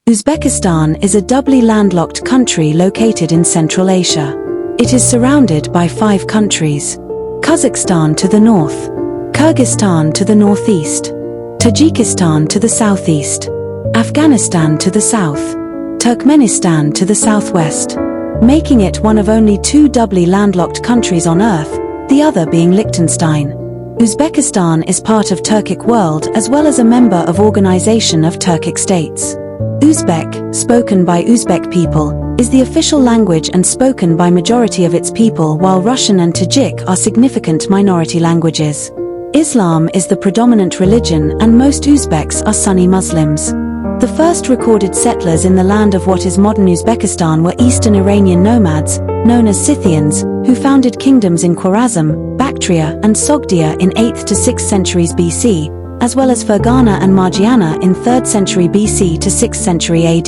Uzbekistan is a doubly landlocked country located in Central Asia. It is surrounded by 5 countries: Kazakhstan to the north, Kyrgyzstan to the northeast, Tajikistan to the southeast, Afghanistan to the south, Turkmenistan to the southwest, making it one of only 2 doubly landlocked countries on Earth, the other being Liechtenstein. Uzbekistan is part of Turkic world as well as a member of Organization of Turkic States. Uzbek, spoken by Uzbek people, is the official language and spoken by majority of its people, while Russian and Tajik are significant minority languages. Islam is the predominant religion and most Uzbeks are Sunni Muslims. The first recorded settlers in the land of what is modern Uzbekistan were Eastern Iranian nomads, known as Scythians, who founded kingdoms in Khwarezm, Bactria and Sogdia in 8th to 6th centuries BC, as well as Fergana and Margiana in 3rd century BC to 6th century AD.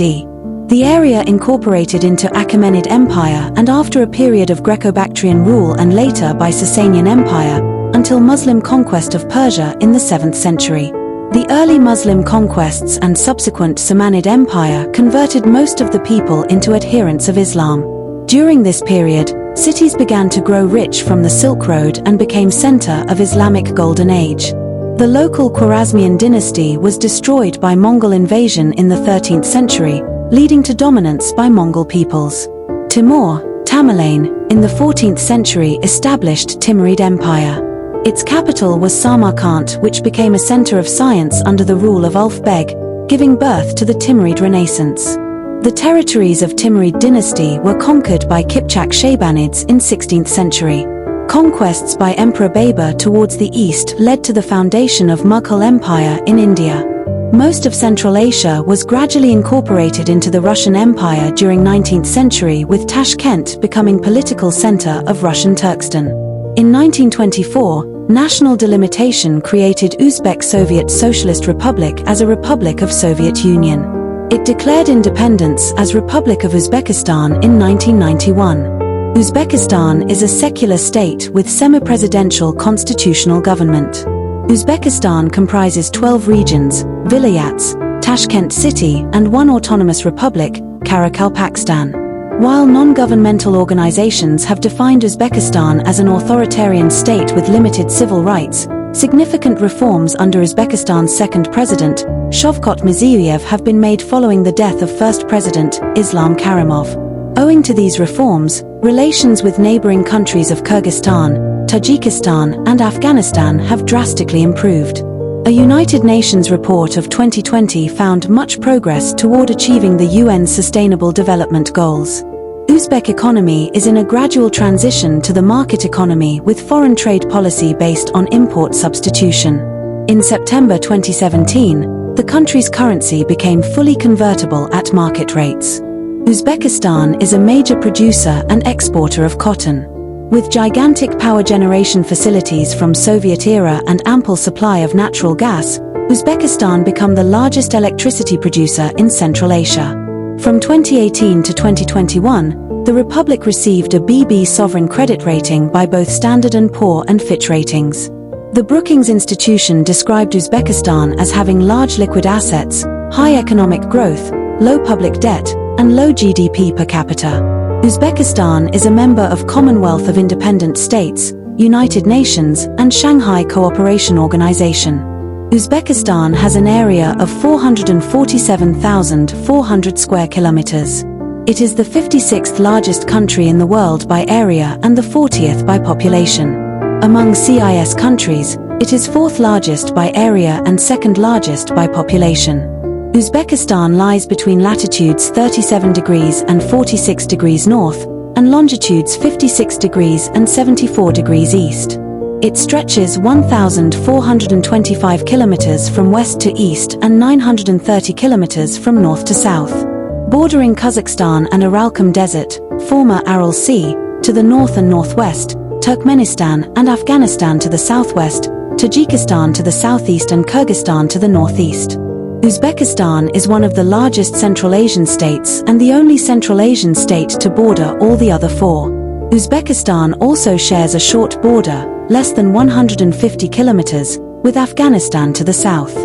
The area incorporated into Achaemenid Empire and after a period of Greco-Bactrian rule and later by Sasanian Empire, until Muslim conquest of Persia in the 7th century. The early Muslim conquests and subsequent Samanid Empire converted most of the people into adherents of Islam. During this period, cities began to grow rich from the Silk Road and became center of Islamic Golden Age. The local Khwarezmian dynasty was destroyed by Mongol invasion in the 13th century, leading to dominance by Mongol peoples. Timur, Tamerlane, in the 14th century established Timurid Empire. Its capital was Samarkand, which became a center of science under the rule of Ulugh Beg, giving birth to the Timurid Renaissance. The territories of Timurid dynasty were conquered by Kipchak Shaybanids in 16th century. Conquests by Emperor Babur towards the east led to the foundation of Mughal Empire in India. Most of Central Asia was gradually incorporated into the Russian Empire during 19th century, with Tashkent becoming political center of Russian Turkestan. In 1924, national delimitation created Uzbek Soviet Socialist Republic as a Republic of Soviet Union. It declared independence as Republic of Uzbekistan in 1991. Uzbekistan is a secular state with semi-presidential constitutional government. Uzbekistan comprises 12 regions, vilayats, Tashkent city and 1 autonomous republic, Karakalpakstan. While non-governmental organizations have defined Uzbekistan as an authoritarian state with limited civil rights, significant reforms under Uzbekistan's second president, Shavkat Mirziyoyev, have been made following the death of first president, Islam Karimov. Owing to these reforms, relations with neighboring countries of Kyrgyzstan, Tajikistan and Afghanistan have drastically improved. A United Nations report of 2020 found much progress toward achieving the UN's Sustainable Development Goals. Uzbek economy is in a gradual transition to the market economy with foreign trade policy based on import substitution. In September 2017, the country's currency became fully convertible at market rates. Uzbekistan is a major producer and exporter of cotton. With gigantic power generation facilities from Soviet era and ample supply of natural gas, Uzbekistan became the largest electricity producer in Central Asia. From 2018 to 2021, the Republic received a BB sovereign credit rating by both Standard & Poor and Fitch Ratings. The Brookings Institution described Uzbekistan as having large liquid assets, high economic growth, low public debt, and low GDP per capita. Uzbekistan is a member of Commonwealth of Independent States, United Nations, and Shanghai Cooperation Organization. Uzbekistan has an area of 447,400 square kilometers. It is the 56th largest country in the world by area and the 40th by population. Among CIS countries, it is 4th largest by area and 2nd largest by population. Uzbekistan lies between latitudes 37 degrees and 46 degrees north, and longitudes 56 degrees and 74 degrees east. It stretches 1,425 kilometers from west to east and 930 kilometers from north to south. Bordering Kazakhstan and Aralkum Desert, former Aral Sea, to the north and northwest, Turkmenistan and Afghanistan to the southwest, Tajikistan to the southeast and Kyrgyzstan to the northeast. Uzbekistan is one of the largest Central Asian states and the only Central Asian state to border all the other 4. Uzbekistan also shares a short border, less than 150 kilometers, with Afghanistan to the south.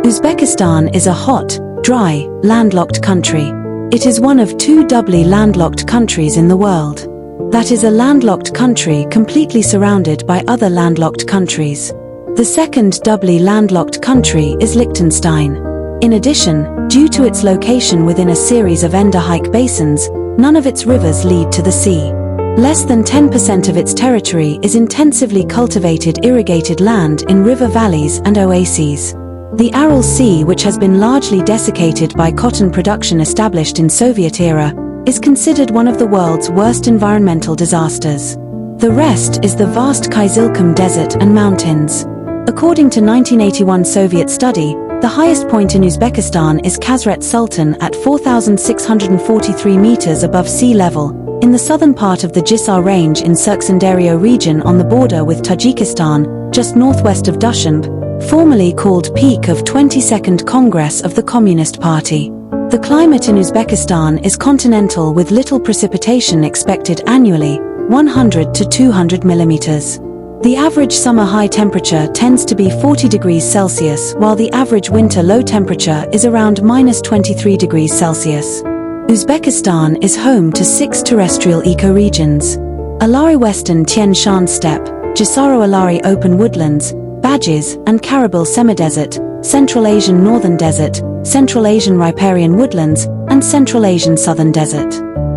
Uzbekistan is a hot, Dry, landlocked country. It is one of two doubly landlocked countries in the world. That is a landlocked country completely surrounded by other landlocked countries. The second doubly landlocked country is Liechtenstein. In addition, due to its location within a series of endorheic basins, none of its rivers lead to the sea. Less than 10% of its territory is intensively cultivated irrigated land in river valleys and oases. The Aral Sea, which has been largely desiccated by cotton production established in Soviet era, is considered one of the world's worst environmental disasters. The rest is the vast Kyzylkum Desert and mountains. According to 1981 Soviet study, the highest point in Uzbekistan is Khazret Sultan at 4,643 meters above sea level, in the southern part of the Jisar range in Surksindaryo region on the border with Tajikistan, just northwest of Dushanbe, formerly called Peak of 22nd Congress of the Communist Party. The climate in Uzbekistan is continental with little precipitation expected annually, 100 to 200 millimeters. The average summer high temperature tends to be 40 degrees Celsius, while the average winter low temperature is around -23 degrees Celsius. Uzbekistan is home to 6 terrestrial ecoregions: Alari Western Tian Shan Steppe, Jisaro Alari Open Woodlands, Bages and Karabil Semidesert, Central Asian Northern Desert, Central Asian Riparian Woodlands, and Central Asian Southern Desert.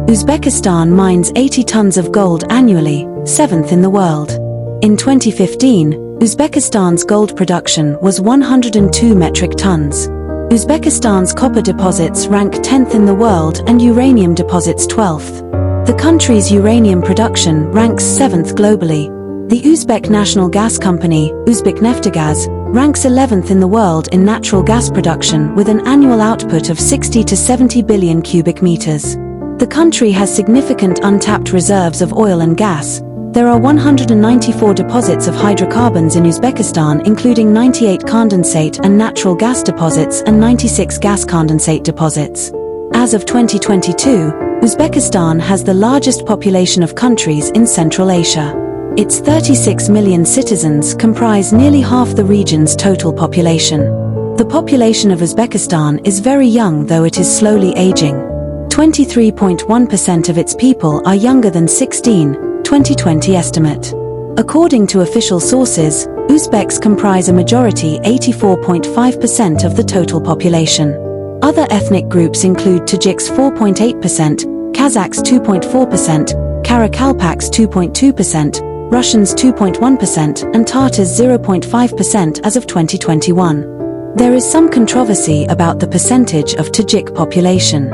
Uzbekistan mines 80 tons of gold annually, 7th in the world. In 2015, Uzbekistan's gold production was 102 metric tons. Uzbekistan's copper deposits rank 10th in the world and uranium deposits 12th. The country's uranium production ranks 7th globally. The Uzbek national gas company, Uzbekneftgaz, ranks 11th in the world in natural gas production with an annual output of 60 to 70 billion cubic meters. The country has significant untapped reserves of oil and gas. There are 194 deposits of hydrocarbons in Uzbekistan, including 98 condensate and natural gas deposits and 96 gas condensate deposits. As of 2022, Uzbekistan has the largest population of countries in Central Asia. Its 36 million citizens comprise nearly half the region's total population. The population of Uzbekistan is very young, though it is slowly aging. 23.1% of its people are younger than 16, 2020 estimate. According to official sources, Uzbeks comprise a majority 84.5% of the total population. Other ethnic groups include Tajiks 4.8%, Kazakhs 2.4%, Karakalpaks 2.2%, Russians 2.1% and Tatars 0.5% as of 2021. There is some controversy about the percentage of Tajik population.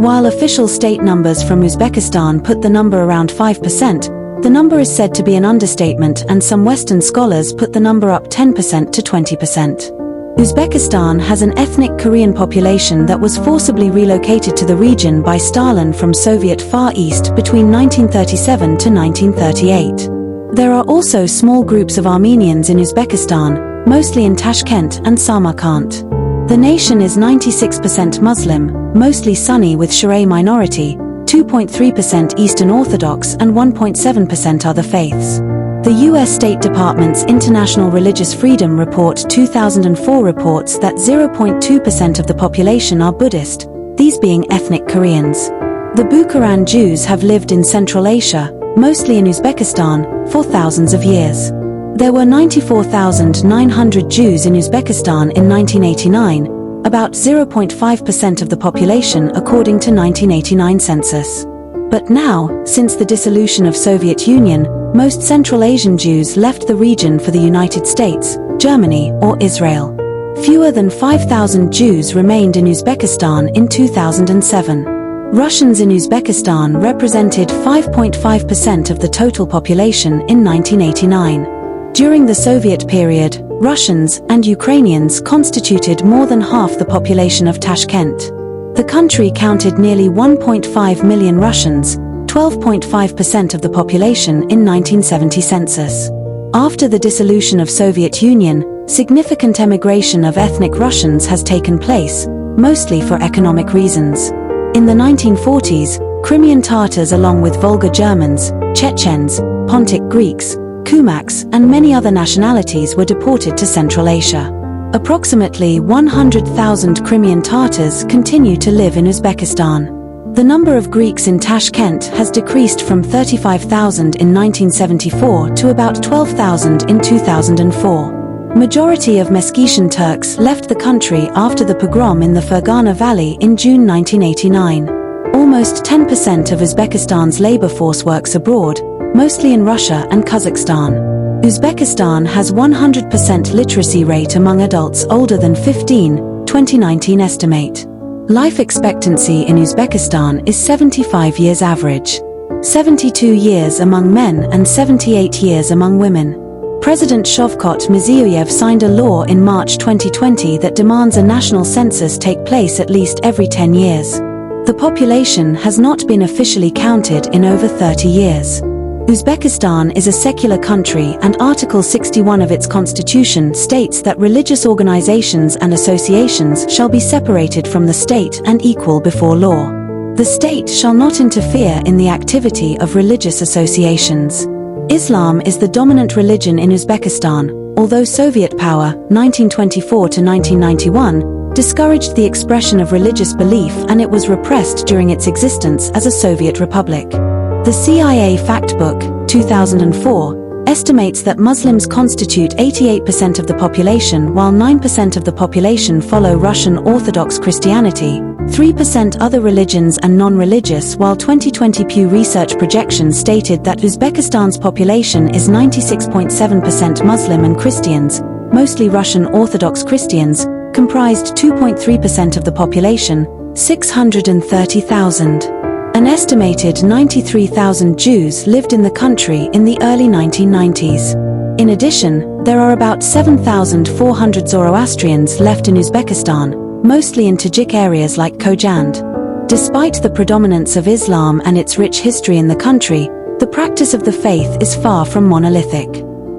While official state numbers from Uzbekistan put the number around 5%, the number is said to be an understatement, and some Western scholars put the number up 10% to 20%. Uzbekistan has an ethnic Korean population that was forcibly relocated to the region by Stalin from Soviet Far East between 1937 to 1938. There are also small groups of Armenians in Uzbekistan, mostly in Tashkent and Samarkand. The nation is 96% Muslim, mostly Sunni with Shi'a minority, 2.3% Eastern Orthodox and 1.7% other faiths. The U.S. State Department's International Religious Freedom Report 2004 reports that 0.2% of the population are Buddhist, these being ethnic Koreans. The Bukharan Jews have lived in Central Asia, mostly in Uzbekistan, for thousands of years. There were 94,900 Jews in Uzbekistan in 1989, about 0.5% of the population according to 1989 census. But now, since the dissolution of Soviet Union, most Central Asian Jews left the region for the United States, Germany, or Israel. Fewer than 5,000 Jews remained in Uzbekistan in 2007. Russians in Uzbekistan represented 5.5% of the total population in 1989. During the Soviet period, Russians and Ukrainians constituted more than half the population of Tashkent. The country counted nearly 1.5 million Russians, 12.5% of the population in 1970 census. After the dissolution of Soviet Union, significant emigration of ethnic Russians has taken place, mostly for economic reasons. In the 1940s, Crimean Tatars along with Volga Germans, Chechens, Pontic Greeks, Kumaks and many other nationalities were deported to Central Asia. Approximately 100,000 Crimean Tatars continue to live in Uzbekistan. The number of Greeks in Tashkent has decreased from 35,000 in 1974 to about 12,000 in 2004. Majority of Meskhetian Turks left the country after the pogrom in the Fergana Valley in June 1989. Almost 10% of Uzbekistan's labor force works abroad, mostly in Russia and Kazakhstan. Uzbekistan has 100% literacy rate among adults older than 15, 2019 estimate. Life expectancy in Uzbekistan is 75 years average. 72 years among men and 78 years among women. President Shavkat Mirziyoyev signed a law in March 2020 that demands a national census take place at least every 10 years. The population has not been officially counted in over 30 years. Uzbekistan is a secular country and Article 61 of its constitution states that religious organizations and associations shall be separated from the state and equal before law. The state shall not interfere in the activity of religious associations. Islam is the dominant religion in Uzbekistan, although Soviet power, 1924 to 1991, discouraged the expression of religious belief and it was repressed during its existence as a Soviet republic. The CIA Factbook, 2004, estimates that Muslims constitute 88% of the population while 9% of the population follow Russian Orthodox Christianity, 3% other religions and non-religious, while 2020 Pew Research projections stated that Uzbekistan's population is 96.7% Muslim and Christians, mostly Russian Orthodox Christians, comprised 2.3% of the population, 630,000. An estimated 93,000 Jews lived in the country in the early 1990s. In addition, there are about 7,400 Zoroastrians left in Uzbekistan, mostly in Tajik areas like Khojand. Despite the predominance of Islam and its rich history in the country, the practice of the faith is far from monolithic.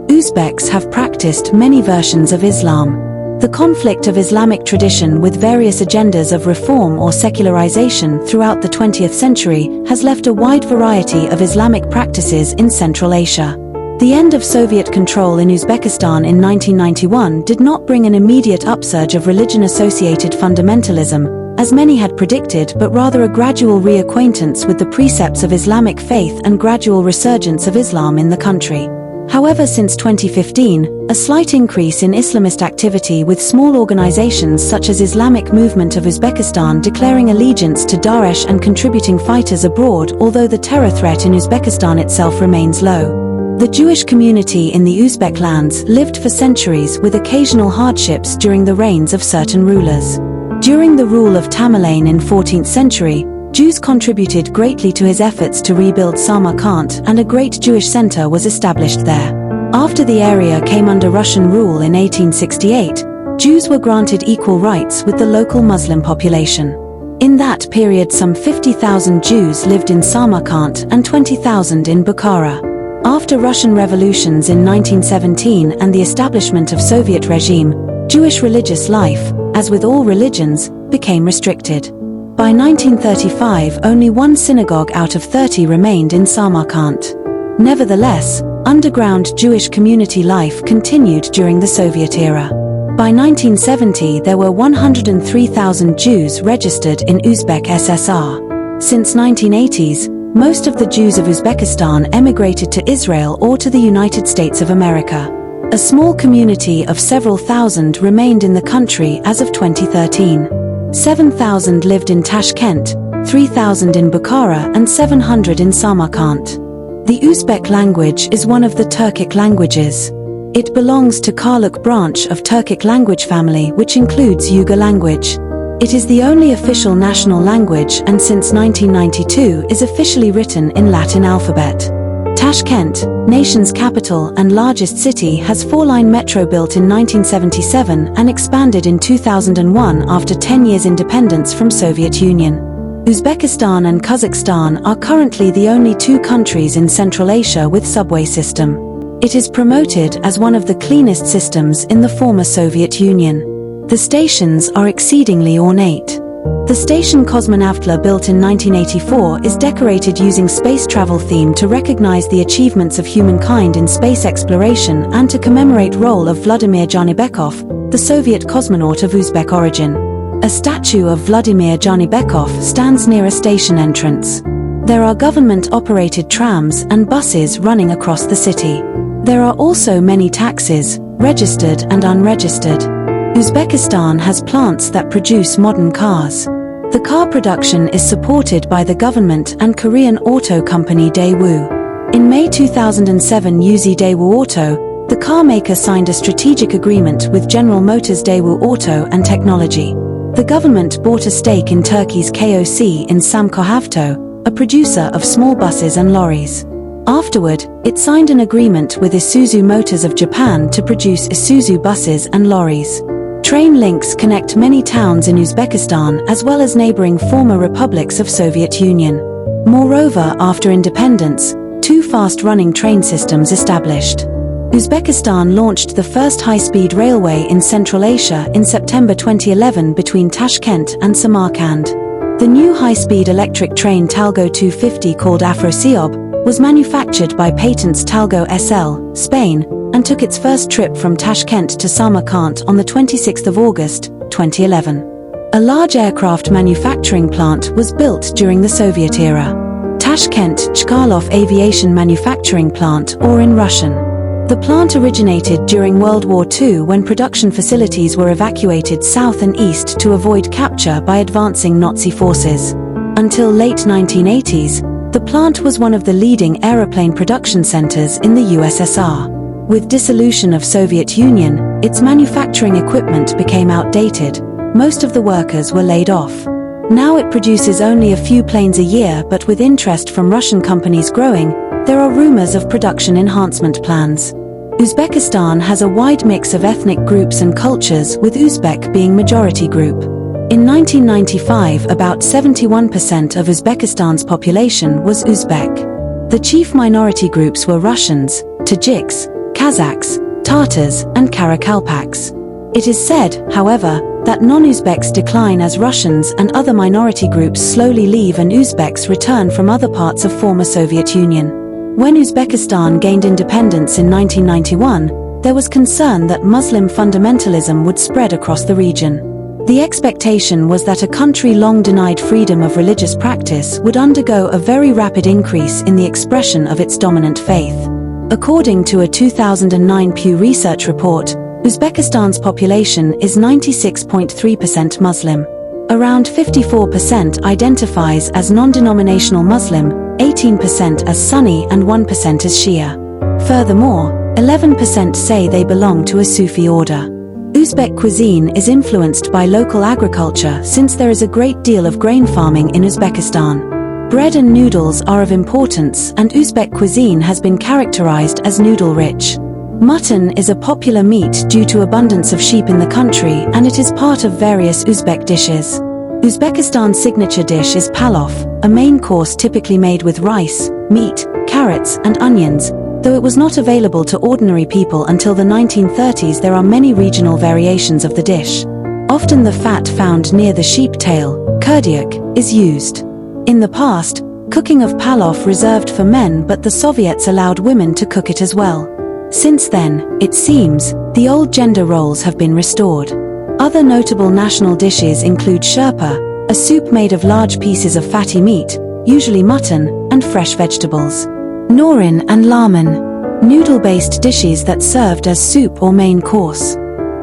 Uzbeks have practiced many versions of Islam. The conflict of Islamic tradition with various agendas of reform or secularization throughout the 20th century has left a wide variety of Islamic practices in Central Asia. The end of Soviet control in Uzbekistan in 1991 did not bring an immediate upsurge of religion-associated fundamentalism, as many had predicted, but rather a gradual reacquaintance with the precepts of Islamic faith and gradual resurgence of Islam in the country. However, since 2015, a slight increase in Islamist activity with small organizations such as Islamic Movement of Uzbekistan declaring allegiance to Daesh and contributing fighters abroad, although the terror threat in Uzbekistan itself remains low. The Jewish community in the Uzbek lands lived for centuries with occasional hardships during the reigns of certain rulers. During the rule of Tamerlane in 14th century, Jews contributed greatly to his efforts to rebuild Samarkand, and a great Jewish center was established there. After the area came under Russian rule in 1868, Jews were granted equal rights with the local Muslim population. In that period, some 50,000 Jews lived in Samarkand and 20,000 in Bukhara. After Russian revolutions in 1917 and the establishment of Soviet regime, Jewish religious life, as with all religions, became restricted. By 1935, only one synagogue out of 30 remained in Samarkand. Nevertheless, underground Jewish community life continued during the Soviet era. By 1970, there were 103,000 Jews registered in Uzbek SSR. Since 1980s, most of the Jews of Uzbekistan emigrated to Israel or to the United States of America. A small community of several thousand remained in the country as of 2013. 7,000 lived in Tashkent, 3,000 in Bukhara and 700 in Samarkand. The Uzbek language is one of the Turkic languages. It belongs to Karluk branch of Turkic language family, which includes Uyghur language. It is the only official national language and since 1992 is officially written in Latin alphabet. Tashkent, nation's capital and largest city, has four-line metro built in 1977 and expanded in 2001 after 10 years independence from Soviet Union. Uzbekistan and Kazakhstan are currently the only two countries in Central Asia with subway system. It is promoted as one of the cleanest systems in the former Soviet Union. The stations are exceedingly ornate. The station Kosmonavtla, built in 1984, is decorated using space travel theme to recognize the achievements of humankind in space exploration and to commemorate role of Vladimir Janibekov, the Soviet cosmonaut of Uzbek origin. A statue of Vladimir Janibekov stands near a station entrance. There are government-operated trams and buses running across the city. There are also many taxis, registered and unregistered. Uzbekistan has plants that produce modern cars. The car production is supported by the government and Korean auto company Daewoo. In May 2007, Daewoo Auto, the car maker, signed a strategic agreement with General Motors Daewoo Auto and Technology. The government bought a stake in Turkey's KOC in Samkohavto, a producer of small buses and lorries. Afterward, it signed an agreement with Isuzu Motors of Japan to produce Isuzu buses and lorries. Train links connect many towns in Uzbekistan as well as neighboring former republics of Soviet Union. Moreover, after independence, two fast-running train systems established. Uzbekistan launched the first high-speed railway in Central Asia in September 2011 between Tashkent and Samarkand. The new high-speed electric train Talgo 250, called Afrosiob, was manufactured by Patents Talgo SL, Spain, and took its first trip from Tashkent to Samarkand on the 26th of August, 2011. A large aircraft manufacturing plant was built during the Soviet era. Tashkent Chkalov Aviation Manufacturing Plant, or in Russian. The plant originated during World War II, when production facilities were evacuated south and east to avoid capture by advancing Nazi forces. Until late 1980s, the plant was one of the leading aeroplane production centers in the USSR. With dissolution of Soviet Union, its manufacturing equipment became outdated. Most of the workers were laid off. Now it produces only a few planes a year, but with interest from Russian companies growing, there are rumors of production enhancement plans. Uzbekistan has a wide mix of ethnic groups and cultures, with Uzbek being majority group. In 1995, about 71% of Uzbekistan's population was Uzbek. The chief minority groups were Russians, Tajiks, Kazakhs, Tatars, and Karakalpaks. It is said, however, that non-Uzbeks decline as Russians and other minority groups slowly leave and Uzbeks return from other parts of former Soviet Union. When Uzbekistan gained independence in 1991, there was concern that Muslim fundamentalism would spread across the region. The expectation was that a country long denied freedom of religious practice would undergo a very rapid increase in the expression of its dominant faith. According to a 2009 Pew Research report, Uzbekistan's population is 96.3% Muslim. Around 54% identifies as non-denominational Muslim, 18% as Sunni and 1% as Shia. Furthermore, 11% say they belong to a Sufi order. Uzbek cuisine is influenced by local agriculture, since there is a great deal of grain farming in Uzbekistan. Bread and noodles are of importance, and Uzbek cuisine has been characterized as noodle-rich. Mutton is a popular meat due to abundance of sheep in the country, and it is part of various Uzbek dishes. Uzbekistan's signature dish is palof, a main course typically made with rice, meat, carrots, and onions. Though it was not available to ordinary people until the 1930s, there are many regional variations of the dish. Often the fat found near the sheep tail, kurdiuk, is used. In the past, cooking of palof reserved for men, but the Soviets allowed women to cook it as well. Since then, it seems, the old gender roles have been restored. Other notable national dishes include sherpa, a soup made of large pieces of fatty meat, usually mutton, and fresh vegetables. Norin and lamen, noodle-based dishes that served as soup or main course.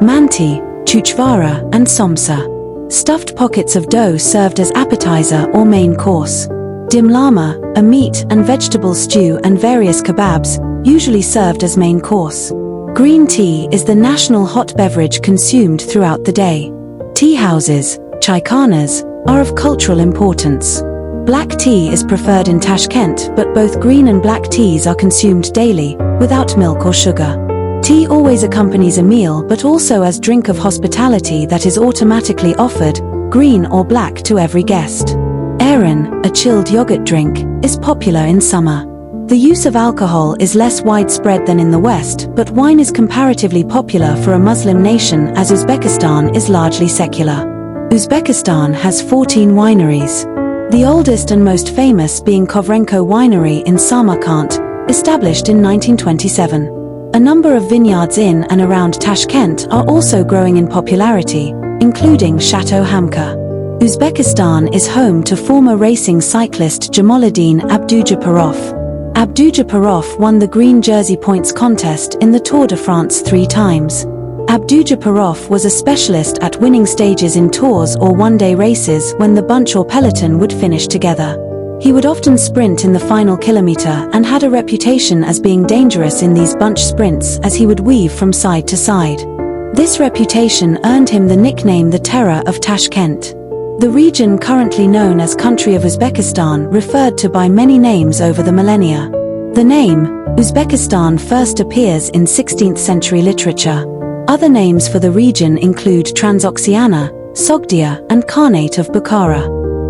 Manti, chuchvara, and somsa, stuffed pockets of dough served as appetizer or main course. Dimlama, a meat and vegetable stew, and various kebabs, usually served as main course. Green tea is the national hot beverage consumed throughout the day. Tea houses, chaikhanas, are of cultural importance. Black tea is preferred in Tashkent, but both green and black teas are consumed daily, without milk or sugar. Tea always accompanies a meal, but also as drink of hospitality that is automatically offered, green or black, to every guest. Ayran, a chilled yogurt drink, is popular in summer. The use of alcohol is less widespread than in the West, but wine is comparatively popular for a Muslim nation, as Uzbekistan is largely secular. Uzbekistan has 14 wineries. The oldest and most famous being Kovrenko Winery in Samarkand, established in 1927. A number of vineyards in and around Tashkent are also growing in popularity, including Chateau Hamka. Uzbekistan is home to former racing cyclist Jamaluddin Abdujaparov. Abdujaparov won the Green Jersey Points contest in the Tour de France 3 times. Abdujaparov was a specialist at winning stages in tours or one-day races when the bunch or peloton would finish together. He would often sprint in the final kilometer and had a reputation as being dangerous in these bunch sprints as he would weave from side to side. This reputation earned him the nickname the Terror of Tashkent. The region currently known as Country of Uzbekistan referred to by many names over the millennia. The name, Uzbekistan, first appears in 16th century literature. Other names for the region include Transoxiana, Sogdia, and Khanate of Bukhara.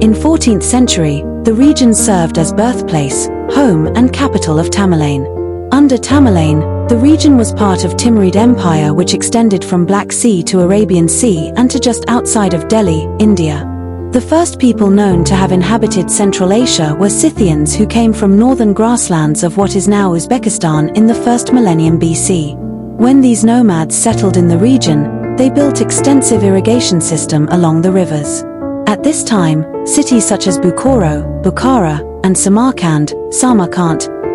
In 14th century, the region served as birthplace, home and capital of Tamerlane. Under Tamerlane, the region was part of Timurid Empire, which extended from Black Sea to Arabian Sea and to just outside of Delhi, India. The first people known to have inhabited Central Asia were Scythians who came from northern grasslands of what is now Uzbekistan in the 1st millennium BC. When these nomads settled in the region, they built extensive irrigation system along the rivers. At this time, cities such as Bukhara, and Samarkand,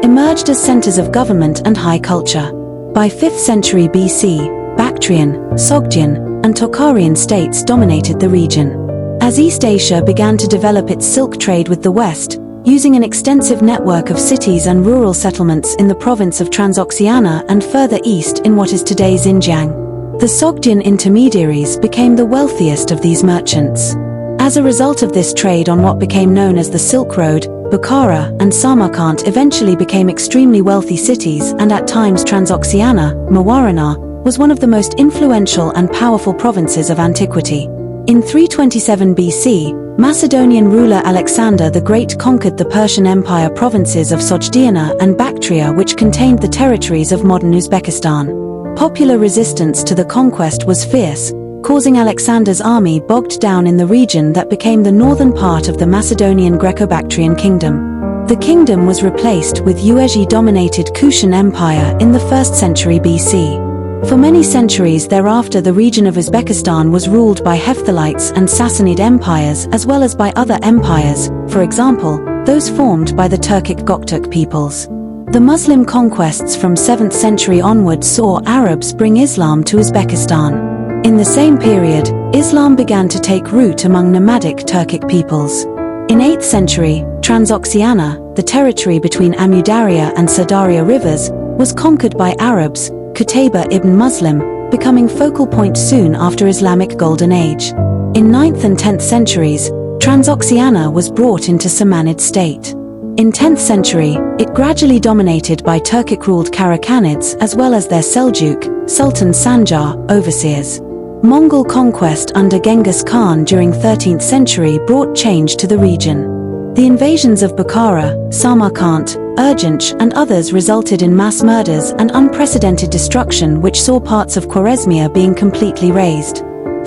emerged as centers of government and high culture. By 5th century BC, Bactrian, Sogdian, and Tokharian states dominated the region. As East Asia began to develop its silk trade with the West, using an extensive network of cities and rural settlements in the province of Transoxiana and further east in what is today Xinjiang, the Sogdian intermediaries became the wealthiest of these merchants. As a result of this trade on what became known as the Silk Road, Bukhara and Samarkand eventually became extremely wealthy cities, and at times Transoxiana, Mawarana, was one of the most influential and powerful provinces of antiquity. In 327 BC, Macedonian ruler Alexander the Great conquered the Persian Empire provinces of Sogdiana and Bactria, which contained the territories of modern Uzbekistan. Popular resistance to the conquest was fierce, causing Alexander's army bogged down in the region that became the northern part of the Macedonian Greco-Bactrian kingdom. The kingdom was replaced with UZBEKIStan-dominated Kushan Empire in the 1st century BC. For many centuries thereafter, the region of Uzbekistan was ruled by Hephthalites and Sassanid empires as well as by other empires, for example, those formed by the Turkic Gokturk peoples. The Muslim conquests from 7th century onwards saw Arabs bring Islam to Uzbekistan. In the same period, Islam began to take root among nomadic Turkic peoples. In 8th century, Transoxiana, the territory between Amudarya and Sirdarya rivers, was conquered by Arabs, Qutayba ibn Muslim, becoming focal point soon after Islamic Golden Age. In 9th and 10th centuries, Transoxiana was brought into Samanid state. In 10th century, it gradually dominated by Turkic-ruled Karakhanids as well as their Seljuk, Sultan Sanjar, overseers. Mongol conquest under Genghis Khan during 13th century brought change to the region. The invasions of Bukhara, Samarkand, Urgench and others resulted in mass murders and unprecedented destruction, which saw parts of Khwarezmia being completely razed.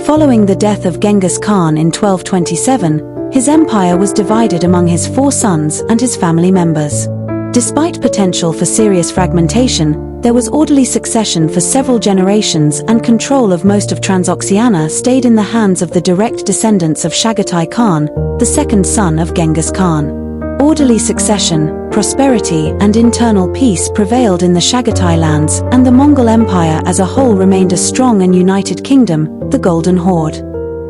Following the death of Genghis Khan in 1227, his empire was divided among his 4 sons and his family members. Despite potential for serious fragmentation, there was orderly succession for several generations, and control of most of Transoxiana stayed in the hands of the direct descendants of Chagatai Khan, the second son of Genghis Khan. Orderly succession, prosperity and internal peace prevailed in the Chagatai lands, and the Mongol Empire as a whole remained a strong and united kingdom, the Golden Horde.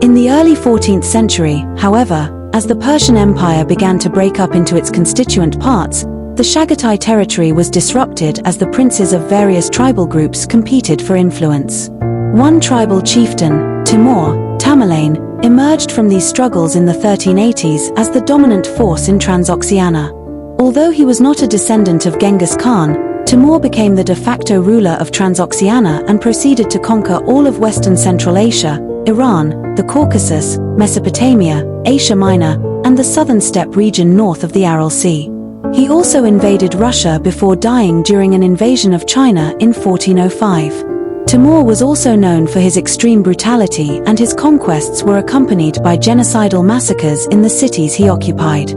In the early 14th century, however, as the Persian Empire began to break up into its constituent parts, the Chagatai territory was disrupted as the princes of various tribal groups competed for influence. One tribal chieftain, Timur, Tamerlane, emerged from these struggles in the 1380s as the dominant force in Transoxiana. Although he was not a descendant of Genghis Khan, Timur became the de facto ruler of Transoxiana and proceeded to conquer all of Western Central Asia, Iran, the Caucasus, Mesopotamia, Asia Minor, and the southern steppe region north of the Aral Sea. He also invaded Russia before dying during an invasion of China in 1405. Timur was also known for his extreme brutality, and his conquests were accompanied by genocidal massacres in the cities he occupied.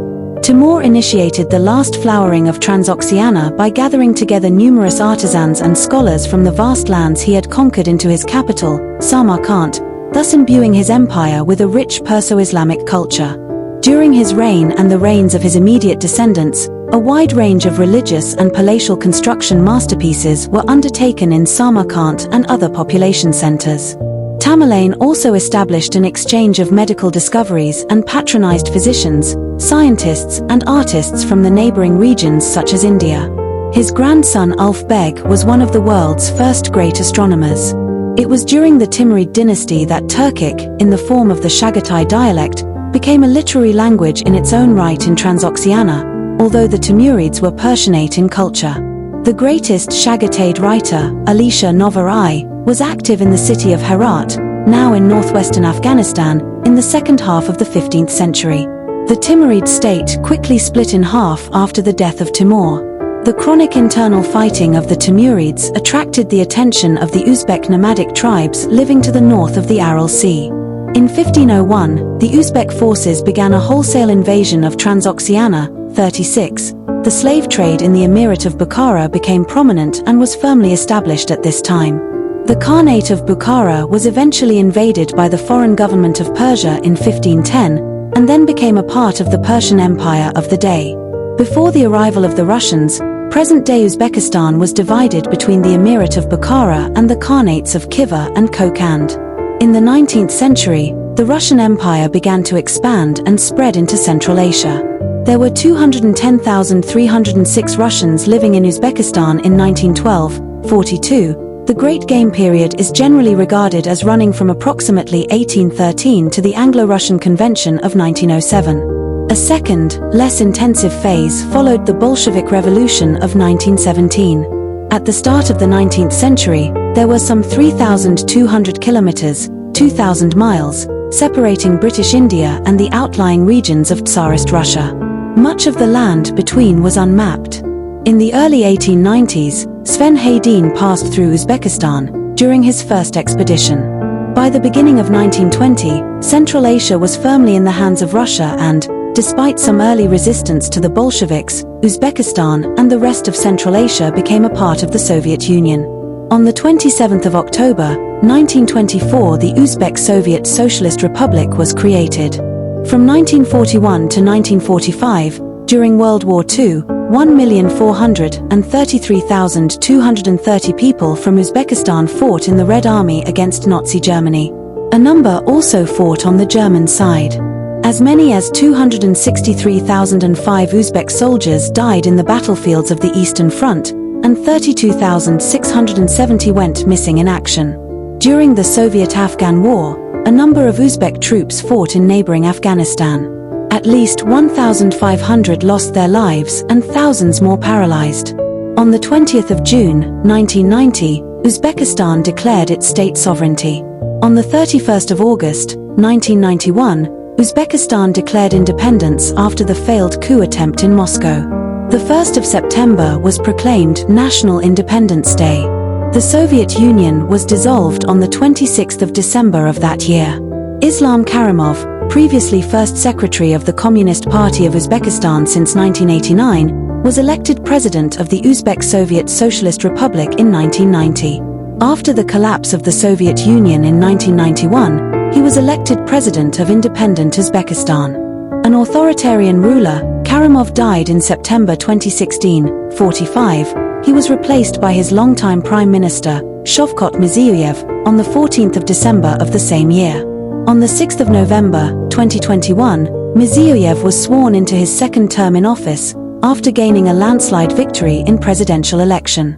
Timur initiated the last flowering of Transoxiana by gathering together numerous artisans and scholars from the vast lands he had conquered into his capital, Samarkand, thus imbuing his empire with a rich Perso-Islamic culture. During his reign and the reigns of his immediate descendants, a wide range of religious and palatial construction masterpieces were undertaken in Samarkand and other population centers. Tamerlane also established an exchange of medical discoveries and patronized physicians, scientists, and artists from the neighboring regions such as India. His grandson Ulf Beg was one of the world's first great astronomers. It was during the Timurid dynasty that Turkic, in the form of the Chagatai dialect, became a literary language in its own right in Transoxiana, although the Timurids were Persianate in culture. The greatest Chagatai writer, Alisha Nova-I, was active in the city of Herat, now in northwestern Afghanistan, in the second half of the 15th century. The Timurid state quickly split in half after the death of Timur. The chronic internal fighting of the Timurids attracted the attention of the Uzbek nomadic tribes living to the north of the Aral Sea. In 1501, the Uzbek forces began a wholesale invasion of Transoxiana. 36. The slave trade in the Emirate of Bukhara became prominent and was firmly established at this time. The Khanate of Bukhara was eventually invaded by the foreign government of Persia in 1510, and then became a part of the Persian Empire of the day. Before the arrival of the Russians, present-day Uzbekistan was divided between the Emirate of Bukhara and the Khanates of Khiva and Kokand. In the 19th century, the Russian Empire began to expand and spread into Central Asia. There were 210,306 Russians living in Uzbekistan in 1912-42. The Great Game period is generally regarded as running from approximately 1813 to the Anglo-Russian Convention of 1907. A second, less intensive phase followed the Bolshevik Revolution of 1917. At the start of the 19th century, there were some 3,200 kilometers, 2,000 miles, separating British India and the outlying regions of Tsarist Russia. Much of the land between was unmapped. In the early 1890s, Sven Hedin passed through Uzbekistan during his first expedition. By the beginning of 1920, Central Asia was firmly in the hands of Russia and, despite some early resistance to the Bolsheviks, Uzbekistan and the rest of Central Asia became a part of the Soviet Union. On the 27th of October, 1924, the Uzbek Soviet Socialist Republic was created. From 1941 to 1945, during World War II, 1,433,230 people from Uzbekistan fought in the Red Army against Nazi Germany. A number also fought on the German side. As many as 263,005 Uzbek soldiers died in the battlefields of the Eastern Front, and 32,670 went missing in action. During the Soviet-Afghan War, a number of Uzbek troops fought in neighboring Afghanistan. At least 1,500 lost their lives and thousands more paralyzed. On the 20th of June, 1990, Uzbekistan declared its state sovereignty. On the 31st of August, 1991, Uzbekistan declared independence after the failed coup attempt in Moscow. The 1st of September was proclaimed National Independence Day. The Soviet Union was dissolved on the 26th of December of that year. Islam Karimov, previously First Secretary of the Communist Party of Uzbekistan since 1989, was elected President of the Uzbek Soviet Socialist Republic in 1990. After the collapse of the Soviet Union in 1991, he was elected President of independent Uzbekistan. An authoritarian ruler, Karimov died in September 2016, 45. He was replaced by his longtime Prime Minister, Shavkat Mirziyoyev, on the 14th of December of the same year. On the 6th of November, 2021, Mirziyoyev was sworn into his second term in office, after gaining a landslide victory in presidential election.